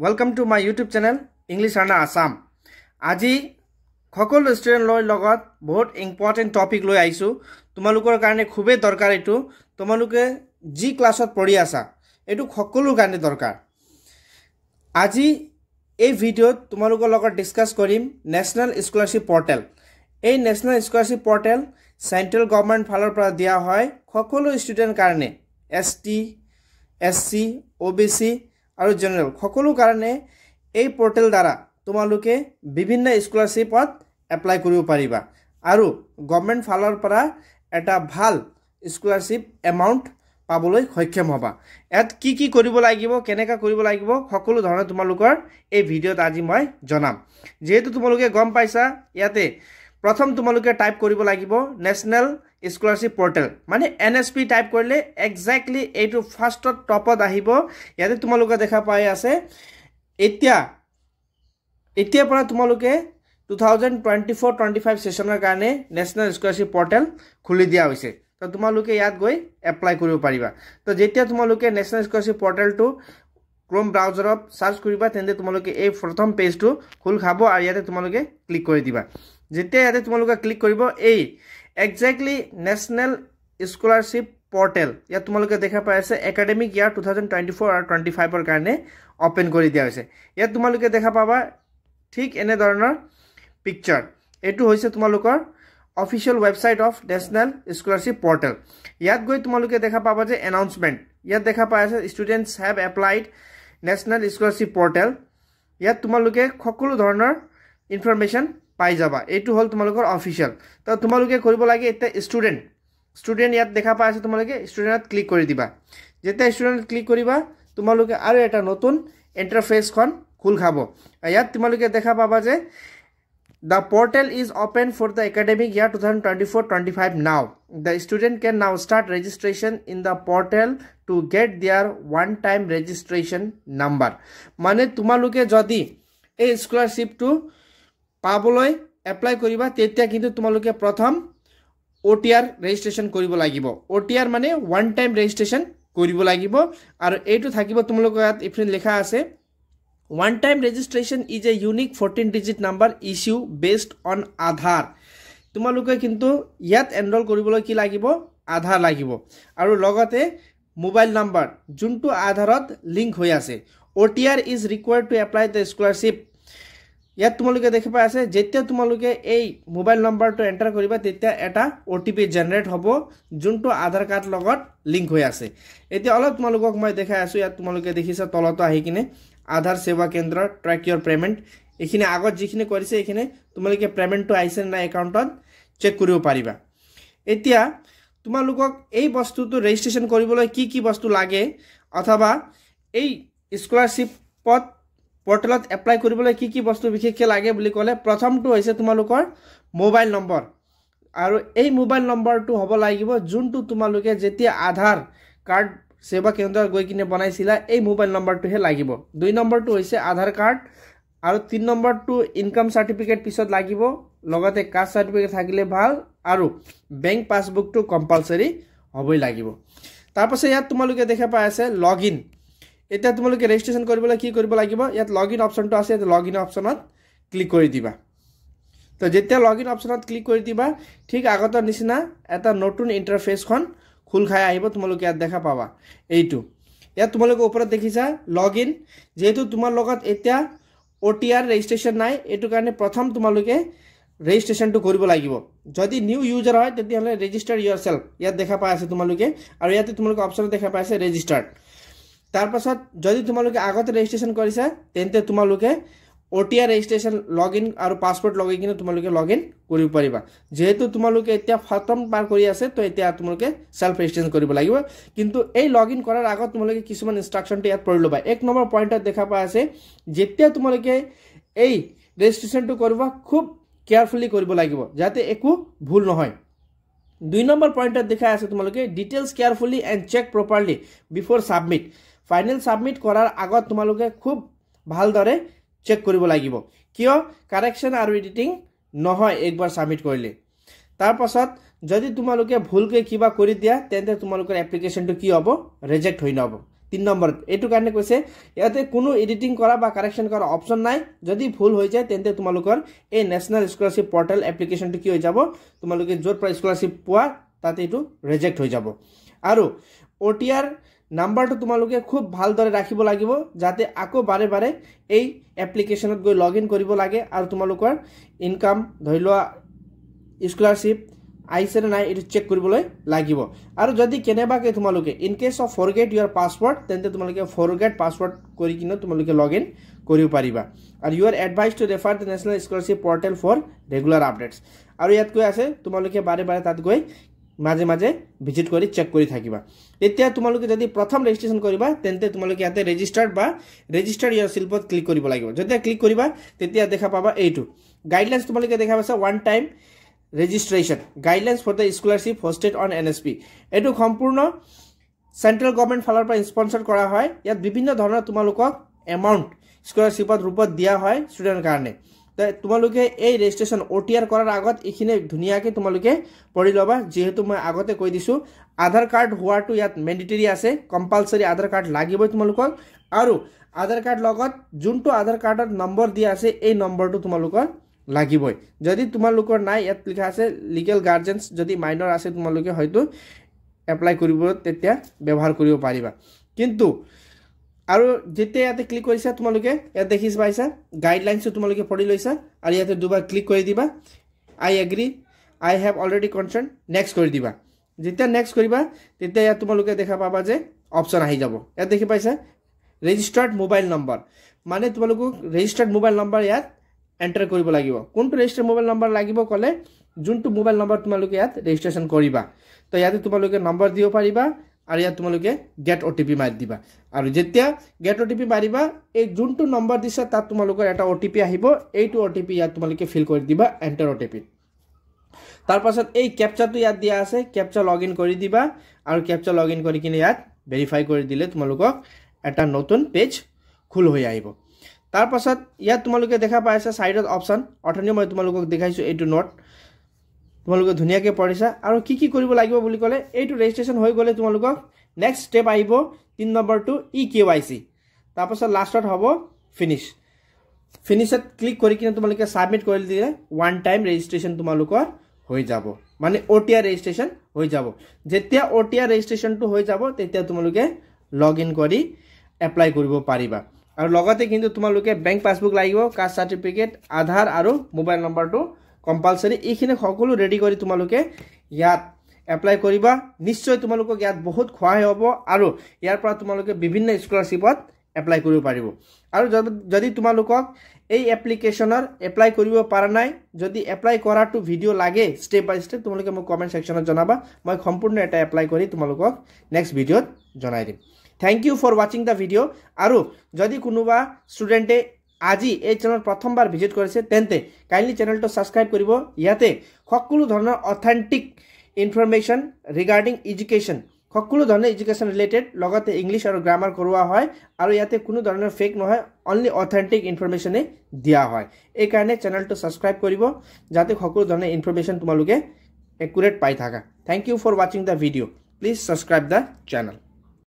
Welcome to my YouTube channel English Learner Assam. আজি সকল student লগত বহুত ইম্পর্টেন্ট টপিক লৈ আইছো তোমালোকৰ কাৰণে খুবেই দৰকাৰ এটো তোমালোকে জি ক্লাছত পঢ়ি আছা এটো সকলোৰ কাৰণে দৰকাৰ আজি এই ভিডিওত তোমালোকৰ লগত ডিসকাস কৰিম ন্যাশনাল স্কলাৰশিপ পোৰ্টেল এই national scholarship portal central government ফালৰ পৰা দিয়া হয় সকলো স্টুডেন্ট কাৰণে এসটি এসসি ওবিসি আৰু জেনাৰেল সকলো কাৰণে এই পোৰ্টেল দ্বাৰা তোমালোকে বিভিন্ন স্কলাৰশিপত এপ্লাই কৰিব পাৰিবা আৰু গভৰ্নমেন্ট ফালৰ পৰা এটা ভাল স্কলাৰশিপ এমাউন্ট পাবলৈ সক্ষম হ'বা এত কি কৰিব লাগিব কেনেকা কৰিব লাগিব সকলো ধৰণে তোমালোকৰ এই ভিডিওত আজি মই জনাম যেহেতু তোমালোকে গম পাইছা ইয়াতে প্ৰথম তোমালোকে টাইপ কৰিব লাগিব ন্যাশনাল স্কলাৰশিপ পোৰ্টেল মানে এনএসপি টাইপ কৰিলে এক্স্যাক্টলি এইটো ফাৰ্স্টত টপত আহিব ইয়াতে তোমালোকে দেখা পাই আছে এতিয়া পৰা তোমালোকে 2024-25 সেশনৰ কাৰণে ন্যাশনাল স্কলাৰশিপ পোৰ্টেল খুলি দিয়া হৈছে তো তোমালোকে ইয়াত গৈ এপ্লাই কৰিব পাৰিবা তো যেতিয়া তোমালোকে ন্যাশনাল স্কলাৰশিপ পোৰ্টেলটো ক্ৰোম ব্ৰাউজাৰত সাৰ্চ কৰিবা তেন্তে তোমালোকে এই প্ৰথম পেজটো খুল খাব আৰু ইয়াতে তোমালোকে ক্লিক কৰি দিবা যেতিয়া ইয়াতে তোমালোকে ক্লিক কৰিব এই এক্স্যাক্টলি ন্যাশনাল স্কলাৰশিপ পোৰ্টেল ইয়াত তোমালোকে দেখা পাই আছে একাডেমিক ইয়াৰ 2024 আৰু 25 ৰ কাৰণে ওপেন কৰি দিয়া হৈছে ইয়াত তোমালোকে দেখা পাবা ঠিক এনে ধৰণৰ পিকচাৰ এটো হৈছে তোমালোকৰ official website of national scholarship portal ইয়াত গৈ তোমালোকে দেখা পাবা যে এনাউন্সমেন্ট ইয়াত দেখা পাই আছে students have applied national scholarship portal ইয়াত তোমালোকে সকলো ধৰণৰ ইনফৰমেশন পাই যাবা এটো হল তোমালোকৰ অফিশিয়াল তো তোমালোকে কৰিব লাগে এটা স্টুডেন্ট ইয়াত দেখা পাই আছে তোমালোকে স্টুডেন্টত ক্লিক কৰি দিবা যেতিয়া স্টুডেন্ট ক্লিক কৰিবা তোমালোকে আৰু এটা নতুন ইন্টাৰফেসখন খুল খাব ইয়াত তোমালোকে দেখা পাবা যে the portal is open for the academic year 2024-25 now the student can now start registration in the portal to get their one time registration number মানে তোমালোকে যদি এই স্কলাৰশিপটো পাবলৈ এপ্লাই কৰিবা তেতিয়া কিন্তু তোমালোকে প্ৰথম OTR ৰেজিষ্ট্ৰেচন কৰিব লাগিব OTR মানে ওয়ান টাইম ৰেজিষ্ট্ৰেচন কৰিব লাগিব আৰু এইটো থাকিব তোমালোকৰ ইয়াত ইফিন লেখা আছে One time registration is a unique 14-digit number issue based on Aadhaar. তোমালোকে কিন্তু ইয়াত এনৰোল কৰিবলৈ কি লাগিব আধাৰ লাগিব আৰু লগতে মোবাইল নাম্বাৰ যোনটো আধাৰত লিংক হৈ আছে OTR is required to apply the scholarship ইয়াত তোমালোকে দেখা পাই আছে যেতিয়া তোমালোকে এই মোবাইল নাম্বাৰটো এন্টাৰ কৰিবা তেতিয়া এটা OTP জেনাৰেট হ'ব যোনটো আধাৰ কাৰ্ড লগত লিংক হৈ আছে এতিয়া অলপ তোমালোকক মই দেখাই আছো ইয়াত তোমালোকে দেখিছা তলতো আহি কিনে আধাৰ সেৱা কেন্দ্ৰ ট্ৰ্যাক ইয়োৰ পেমেন্ট এখিনি আগত যিখিনি কৰিছে এখিনি তোমালোকে পেমেন্টটো আইছে না একাউন্টত চেক কৰিব পাৰিবা এতিয়া তোমালোকক এই বস্তুটো ৰেজিষ্ট্ৰেচন কৰিবলৈ কি বস্তু লাগে অথবা এই স্কলাৰশিপত পোৰ্টেলত এপ্লাই কৰিবলৈ কি বস্তু বিশেষকৈ লাগে বুলি ক'লে প্ৰথমটো হৈছে তোমালোকৰ মোবাইল নম্বৰ আৰু এই মোবাইল নম্বৰটো হ'ব লাগিব যোনটো তোমালোকে যেতিয়া আধাৰ কাৰ্ড সেৱা কেন্দ্ৰ গৈ কিনে বনাইছিলা এই মোবাইল নম্বৰটো হে লাগিব দুই নম্বৰটো হৈছে আধাৰ কাৰ্ড আৰু তিন নম্বৰটো ইনকাম সাৰ্টিফিকেট পিছত লাগিব লগতে কাষ্ট সাৰ্টিফিকেট থাকিলে ভাল আৰু বেংক পাসবুকটো কম্পালসৰি হ'বই লাগিব তাৰপাছত ইয়াত তোমালোকে দেখা পাই আছে লগইন এতিয়া তোমালোকে ৰেজিষ্ট্ৰেচন কৰিবলৈ কি কৰিব লাগিব ইয়াত লগইন অপচনটো আছে লগইন অপচনত ক্লিক কৰি দিবা তো যেতিয়া লগইন অপচনত ক্লিক কৰি দিবা ঠিক আগতৰ নিচিনা এটা নতুন ইন্টাৰফেসখন খুল খাই আহিব তোমালোকে ইয়াত দেখা পাবা এইটো ইয়াত তোমালোকে ওপৰত দেখিছা লগইন যেহেতু তোমাৰ লগত এতিয়া OTR ৰেজিষ্ট্ৰেচন নাই এটো কাৰণে প্ৰথম তোমালোকে ৰেজিষ্ট্ৰেচনটো কৰিব লাগিব যদি নিউ ইউজাৰ হয় তেতিয়াহলে ৰেজিষ্টাৰ ইয়োৰসেলফ ইয়াত দেখা পাই আছে তোমালোকে আৰু ইয়াতে তোমালোকে অপচন দেখা পাই আছে ৰেজিষ্টাৰ্ড তাৰপাছত যদি তোমালোকে আগতে ৰেজিষ্ট্ৰেচন কৰিছা তেন্তে তোমালোকে OTR ৰেজিষ্ট্ৰেচন লগইন আৰু পাসপোৰ্ট লগাই কিনে তোমালোকে লগইন কৰিব পাৰিবা যেহেতু তোমালোকে এতিয়া খতম পাৰ কৰি আছে তো এতিয়া তোমালোকে সেলফ ৰেজিষ্ট্ৰেচন কৰিব লাগিব কিন্তু এই লগইন কৰাৰ আগত তোমালোকে কিছুমান ইনষ্ট্ৰাকচনটো ইয়াত পঢ়ি লবা এক নম্বৰ পইণ্টত দেখা পাই আছে যেতিয়া তোমালোকে এই ৰেজিষ্ট্ৰেচনটো কৰিবা খুব কেয়াৰফুলি কৰিব লাগিব যাতে একো ভুল নহয় দুই নম্বৰ পইণ্টত দেখা আছে তোমালোকে details carefully and check properly before submit final submit কৰাৰ আগত তোমালোকে খুব ভালদৰে চেক কৰিব লাগিব কিয় কাৰেকচন আৰু এডিটিং নহয় একবাৰ সাবমিট কৰিলে তাৰ পাছত যদি তোমালোকে ভুলকৈ কিবা কৰি দিয়া তেন্তে তোমালোকৰ এপ্লিকেশনটো কি হ'ব ৰিজেক্ট হৈ যাব 3 নম্বৰত এটো কাৰণে কৈছে ইয়াতে কোনো এডিটিং কৰা বা কাৰেকচন কৰা অপচন নাই যদি ভুল হৈ যায় তেন্তে তোমালোকৰ এই ন্যাশনাল স্কলাৰশিপ পোৰ্টেল এপ্লিকেশনটো কি হৈ যাব তোমালোকে য'ত পৰা স্কলাৰশিপ পোৱা তাতে এটো ৰিজেক্ট হৈ যাব আৰু OTR নাম্বাৰটো তোমালোকে খুব ভালদৰে ৰাখিব লাগিব যাতে আকৌ বাৰে বাৰে এই এপ্লিকেশনত গৈ লগইন কৰিব লাগে আৰু তোমালোকৰ ইনকাম ধৰি লোৱা স্কলাৰশিপ আইছে নাই এটো চেক কৰিবলৈ লাগিব আৰু যদি কেনেবাকে তোমালোকে in case of forget Euro password তেন্তে তোমালোকে ফৰগেট পাসওয়াৰ্ড কৰি কিনে তোমালোকে লগইন কৰিব পাৰিবা আৰু you are advise to refer the national scholarship portal for regular updates আৰু ইয়াত কৈ আছে তোমালোকে বাৰে বাৰে তাত গৈ মাঝে মাঝে ভিজিট কৰি চেক কৰি থাকিবা এতিয়া তোমালোকে যদি প্ৰথম ৰেজিষ্ট্ৰেচন কৰিবা তেন্তে তোমালোকে ইয়াতে ৰেজিষ্টাৰ্ড ইউৰ শিল্পত ক্লিক কৰিব লাগিব যেতিয়া ক্লিক কৰিবা তেতিয়া দেখা পাবা এইটো গাইডলাইনস তোমালোকে দেখা পাছা one time registration guidelines for the scholarship hosted on NSP এটো সম্পূৰ্ণ সেন্ট্ৰাল গভৰ্নমেন্ট ফালৰ পৰা স্পন্সৰ কৰা হয় ইয়াত বিভিন্ন ধৰণৰ তোমালোকক এমাউন্ট স্কলাৰশিপৰ ৰূপত দিয়া হয় ষ্টুডেন্টৰ কাৰণে তোমালোকে এই ৰেজিষ্ট্ৰেচন OTR কৰাৰ আগত ইখিনি ধুনিয়াকে তোমালোকে পঢ়ি লবা যেহেতু মই আগতে কৈ দিছো আধাৰ কাৰ্ড হোৱাটো ইয়াত ম্যান্ডেটৰি আছে কম্পালসৰি আধাৰ কাৰ্ড লাগিবই তোমালোকক আৰু আধাৰ কাৰ্ড লগত যোনটো আধাৰ কাৰ্ডৰ নম্বৰ দিয়া আছে এই নম্বৰটো তোমালোকৰ লাগিবই যদি তোমালোকৰ নাই ইয়াত লিখা আছে লিগ্যাল গাৰ্জিয়ানস যদি মাইনৰ আছে তোমালোকে হয়তো এপ্লাই কৰিব তেতিয়া ব্যৱহাৰ কৰিব পাৰিবা কিন্তু আৰু যেতিয়া ইয়াতে ক্লিক কৰিছা তোমালোকে ইয়াত দেখিছ পাইছা গাইডলাইনস তোমালোকে পঢ়ি লৈছা আৰু ইয়াতে দুবাৰ ক্লিক কৰি দিবা I agree I have already concern next কৰি দিবা যেতিয়া নেক্সট কৰিবা তেতিয়া ইয়াত তোমালোকে দেখা পাবা যে অপচন আহি যাব ইয়াত দেখি পাইছা ৰেজিষ্টাৰ্ড মোবাইল নম্বৰ মানে তোমালোকক ৰেজিষ্টাৰ্ড মোবাইল নম্বৰ ইয়াত এন্টাৰ কৰিব লাগিব কোনটো ৰেজিষ্টাৰ মোবাইল নম্বৰ লাগিব কলে যোনটো মোবাইল নম্বৰ তোমালোকে ইয়াত ৰেজিষ্ট্ৰেচন কৰিবা তো ইয়াতে তোমালোকে নম্বৰ দিব পাৰিবা আৰু ইয়াত তোমালোকে গেট OTP মাৰি দিবা আৰু যেতিয়া গেট OTP মাৰিবা এই যোনটো নম্বৰ দিছা তাত তোমালোকৰ এটা OTP আহিব এইটো OTP ইয়াত তোমালোকে ফিল কৰি দিবা এন্টাৰ OTP তাৰ পাছত এই ক্যাপচাটো ইয়াত দিয়া আছে ক্যাপচা লগইন কৰি দিবা আৰু ক্যাপচা লগইন কৰি কিনে ইয়াত ভেৰিফাই কৰি দিলে তোমালোকক এটা নতুন পেজ খুল হৈ আহিব তাৰ পাছত ইয়াত তোমালোকে দেখা পাইছা সাইডত অপচন অথনি মই তোমালোকক দেখাইছো এইটো নোট তোমালোকে ধুনিয়াকে পঢ়িছা আৰু কি কৰিব লাগিব বুলি কলে এইটো ৰেজিষ্ট্ৰেচন হৈ গলে তোমালোকক নেক্সট স্টেপ আহিব 3 নম্বৰটো EKYC তাৰ পাছত লাষ্টত হ'ব ফিনিশত ক্লিক কৰি কিনে তোমালোকে সাবমিট কৰি দিলে ওয়ান টাইম ৰেজিষ্ট্ৰেচন তোমালোকৰ হৈ যাব মানে OTR ৰেজিষ্ট্ৰেচন হৈ যাব যেতিয়া OTR ৰেজিষ্ট্ৰেচনটো হৈ যাব তেতিয়া তোমালোকে লগইন কৰি এপ্লাই কৰিব পাৰিবা আৰু লগতে কিন্তু তোমালোকে বেংক পাসবুক লাগিব কাষ্ট সাৰ্টিফিকেট আধাৰ আৰু মোবাইল নম্বৰটো কম্পালসৰি এইখিনি সকলো ৰেডি কৰি তোমালোকে ইয়াত এপ্লাই কৰিবা নিশ্চয় তোমালোকক ইয়াত বহুত সহায় হ'ব আৰু ইয়াৰ পৰা তোমালোকে বিভিন্ন স্কলাৰশিপত এপ্লাই কৰিব পাৰিব আৰু যদি তোমালোকক এই এপ্লিকেশনৰ এপ্লাই কৰিব পাৰা নাই যদি এপ্লাই কৰাটো ভিডিও লাগে স্টেপ বাই স্টেপ তোমালোকে মোক কমেন্ট সেকশনত জনাবা মই সম্পূৰ্ণ এটা এপ্লাই কৰি তোমালোকক নেক্সট ভিডিওত জনাই দিম Thank you for watching the video আৰু যদি কোনোবা ষ্টুডেন্টে আজি এই চ্যানেল প্ৰথমবাৰ ভিজিট কৰিছে তেন্তে কাইন্ডলি চ্যানেলটো সাবস্ক্ৰাইব কৰিব ইয়াতে সকলো ধৰণৰ অথেন্টিক ইনফৰমেশন ৰিগাৰ্ডিং এডুকেশন সকলো ধৰণৰ এডুকেশন ৰিলেটেড লগতে ইংলিশ আৰু গ্ৰামাৰ কৰোৱা হয় আৰু ইয়াতে কোনো ধৰণৰ ফেক নহয় অনলি অথেন্টিক ইনফৰমেশনে দিয়া হয় এই কাৰণে চ্যানেলটো সাবস্ক্ৰাইব কৰিব যাতে সকলো ধৰণৰ ইনফৰমেশন তোমালোকে একুৰেট পাই থাকা Thank you for watching the video. Please subscribe the channel.